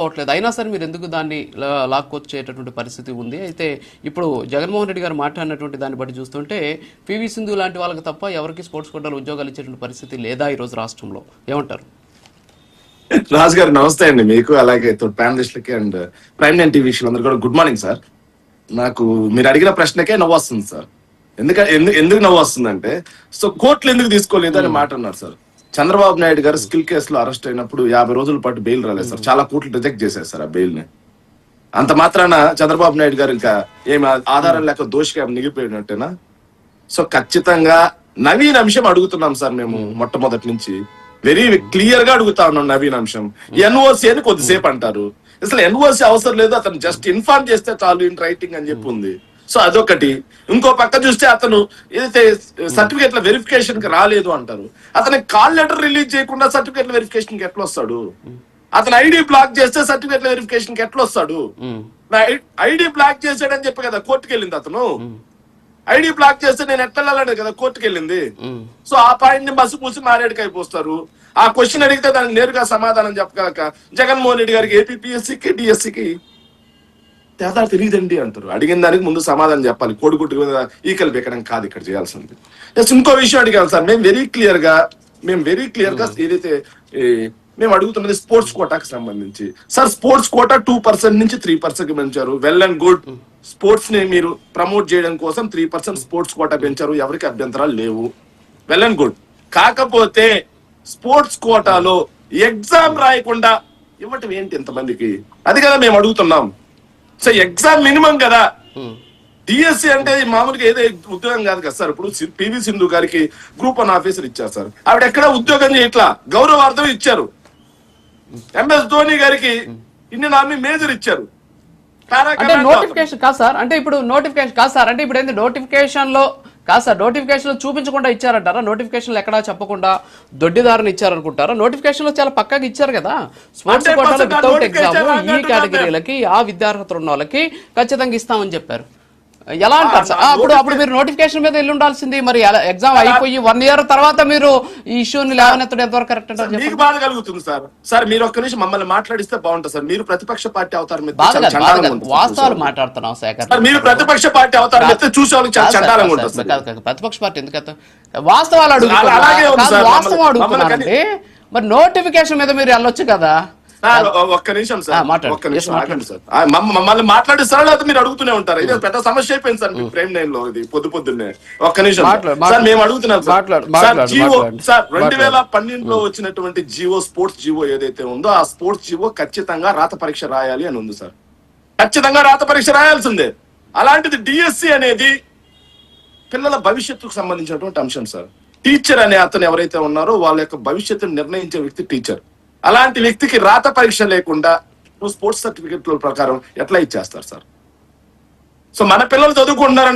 పోవట్లేదు, అయినా సరే మీరు ఎందుకు దాన్ని లాక్కొచ్చేటటువంటి పరిస్థితి ఉంది. అయితే ఇప్పుడు జగన్మోహన్ రెడ్డి గారు మాట్లాడినటువంటి దాన్ని బట్టి చూస్తుంటే పివి సింధు లాంటి వాళ్ళకి తప్ప ఎవరికి స్పోర్ట్స్ కోటాలో ఉద్యోగాలు ఇచ్చేటువంటి పరిస్థితి లేదా ఈరోజు రాష్ట్రంలో, ఏమంటారు? రాజు గారు నమస్తే అండి, మీకు అలాగే ప్యానలిస్టులకి అండ్ ప్రైమ్ నైన్ టీవీ అందరూ కూడా గుడ్ మార్నింగ్ సార్. నాకు మీరు అడిగిన ప్రశ్నకే నవ్వు వస్తుంది సార్. ఎందుకు నవ్వు వస్తుందంటే, సో కోర్టులు ఎందుకు తీసుకోలేదు అని మాట అన్నారు సార్. చంద్రబాబు నాయుడు గారు స్కిల్ కేసులో అరెస్ట్ అయినప్పుడు 50 రోజుల పాటు బెయిల్ రాలేదు సార్. చాలా కోర్టులు రిజెక్ట్ చేశారు సార్ ఆ బెయిల్ ని. అంత మాత్రాన చంద్రబాబు నాయుడు గారు ఇంకా ఏమి ఆధారం లేక దోషిగా మిగిలిపోయినట్టేనా? సో ఖచ్చితంగా నవీన్ అంశం అడుగుతున్నాం సార్ మేము మొట్టమొదటి నుంచి. వెరీ క్లియర్ గా అడుగుతా ఉన్నాం నవీన్ అంశం. ఎన్ఓసి అని కొద్దిసేపు అంటారు, అసలు ఎన్ఓసి అవసరం లేదు, అతను జస్ట్ ఇన్ఫార్మ్ చేస్తే చాలు ఇన్ రైటింగ్ అని చెప్పి ఉంది. సో అదొకటి. ఇంకో పక్క చూస్తే అతను ఏదైతే సర్టిఫికేట్ల వెరిఫికేషన్ కి రాలేదు అంటారు. అతనికి కాల్ లెటర్ రిలీజ్ చేయకుండా సర్టిఫికేట్ల వెరిఫికేషన్ కి ఎట్లా వస్తాడు? అతను ఐడి బ్లాక్ చేస్తే సర్టిఫికేట్ల వెరిఫికేషన్ కి ఎట్లా వస్తాడు? ఐడి బ్లాక్ చేసాడని చెప్పి కదా కోర్టుకు వెళ్ళింది అతను. ఐడి బ్లాక్ చేస్తే నేను ఎట్లా వెళ్ళాడు కదా కోర్టుకు వెళ్ళింది. సో ఆ పాయింట్ ని బస్సు పూసి మారేడుకి అయిపోస్తారు. ఆ క్వశ్చన్ అడిగితే దానికి నేరుగా సమాధానం చెప్పగలక జగన్మోహన్ రెడ్డి గారికి ఏపీపీఎస్సీకి డిఎస్సికి తేడా తెలియదండి అంటారు. అడిగిన దానికి ముందు సమాధానం చెప్పాలి. కోడిగుడ్డు ఈకలు బెక్కడం కాదు ఇక్కడ చేయాల్సింది. జస్ట్ ఇంకో విషయం అడిగాను సార్. మేము వెరీ క్లియర్ గా ఏదైతే మేము అడుగుతున్నది స్పోర్ట్స్ కోటాకి సంబంధించి. సార్ స్పోర్ట్స్ కోటా 2% నుంచి 3% పెంచారు. Well and good. స్పోర్ట్స్ ని మీరు ప్రమోట్ చేయడం కోసం 3% స్పోర్ట్స్ కోటా పెంచారు. ఎవరికి అభ్యంతరాలు లేవు. Well and good. కాకపోతే స్పోర్ట్స్ కోటాలో ఎగ్జామ్ రాయకుండా ఇవ్వటం ఏంటి ఎంతమందికి? అది కదా మేము అడుగుతున్నాం. సో ఎగ్జామ్ మినిమం కదా. డిఎస్సి అంటే మామూలుగా ఏదో ఉద్యోగం కాదు కదా సార్. ఇప్పుడు పివి సింధు గారికి గ్రూప్ 1 ఆఫీసర్ ఇచ్చారు సార్. ఆవిడ ఎక్కడ ఉద్యోగం చేయట్లా, గౌరవార్థం ఇచ్చారు. ఎంఎస్ ధోని గారికి ఇండియన్ ఆర్మీ మేజర్ ఇచ్చారు. అంటే నోటిఫికేషన్ కాదు సార్. అంటే ఇప్పుడు నోటిఫికేషన్ కాదు సార్. అంటే ఇప్పుడు ఏంది నోటిఫికేషన్ లో కాదు సార్, నోటిఫికేషన్ లో చూపించకుండా ఇచ్చారంటారా? నోటిఫికేషన్ ఎక్కడా చెప్పకుండా దొడ్డిదారిని ఇచ్చారనుకుంటారా? నోటిఫికేషన్ లో చాలా పక్కాగా ఇచ్చారు కదా. స్పోర్ట్స్ కోటాలో వితౌట్ ఎగ్జామ్ ఈ కేటగిరీలకి ఆ విద్యార్హతలు ఉన్న వాళ్ళకి ఖచ్చితంగా ఇస్తామని చెప్పారు. ఎలా అంటారు సార్? అప్పుడు మీరు నోటిఫికేషన్ మీద వెళ్ళి ఉండాల్సింది. మరి ఎగ్జామ్ అయిపోయి 1 year తర్వాత మీరు ఈ ఇష్యూని లేవనెత్తడం ఎంతవరకు కరెక్ట్ అంటారు? మీకు బాధ కలుగుతుంది సార్. సార్ మీరు ఒక్క నిమిషం మమ్మల్ని మాట్లాడిస్తే బాగుంటుంది సార్. మీరు ప్రతిపక్ష పార్టీ అవతారం వాస్తవాలు మాట్లాడుతున్నాం శేఖర్. మీరు ప్రతిపక్ష పార్టీ అవతారం చూసే వాళ్ళకి చాలా చండాలంగా ఉంటుంది. ప్రతిపక్ష పార్టీ ఎందుకంటే వాస్తవాలు అడుగుతున్నారు. వాస్తవం అడుగుతున్నారండి. మరి నోటిఫికేషన్ మీద మీరు వెళ్ళొచ్చు కదా. ఒక్క నిమిషం సార్, ఒక్క నిమిషం ఆగండి సార్. మమ్మల్ని మాట్లాడిస్తారా లేకపోతే మీరు అడుగుతూనే ఉంటారు? ఇది పెద్ద సమస్య అయిపోయింది సార్ మీ ప్రైమ్ లైన్ లో. ఇది పొద్దున్నే ఒక్క నిమిషం సార్ మేము అడుగుతున్నాం సార్. జియో సార్ 2012లో వచ్చినటువంటి జియో స్పోర్ట్స్ జియో ఏదైతే ఉందో ఆ స్పోర్ట్స్ జియో ఖచ్చితంగా రాత పరీక్ష రాయాలి అని ఉంది సార్. ఖచ్చితంగా రాత పరీక్ష రాయాల్సిందే. అలాంటిది డిఎస్సి అనేది పిల్లల భవిష్యత్తుకు సంబంధించినటువంటి అంశం సార్. టీచర్ అనే అతను ఎవరైతే ఉన్నారో వాళ్ళ యొక్క భవిష్యత్తును నిర్ణయించే వ్యక్తి టీచర్. అలాంటి వ్యక్తికి రాత పరీక్ష లేకుండా స్పోర్ట్స్ సర్టిఫికెట్ల ప్రకారం ఎట్లా ఇచ్చేస్తారు సార్? సో మన పిల్లలు చదువుకుంటున్నారని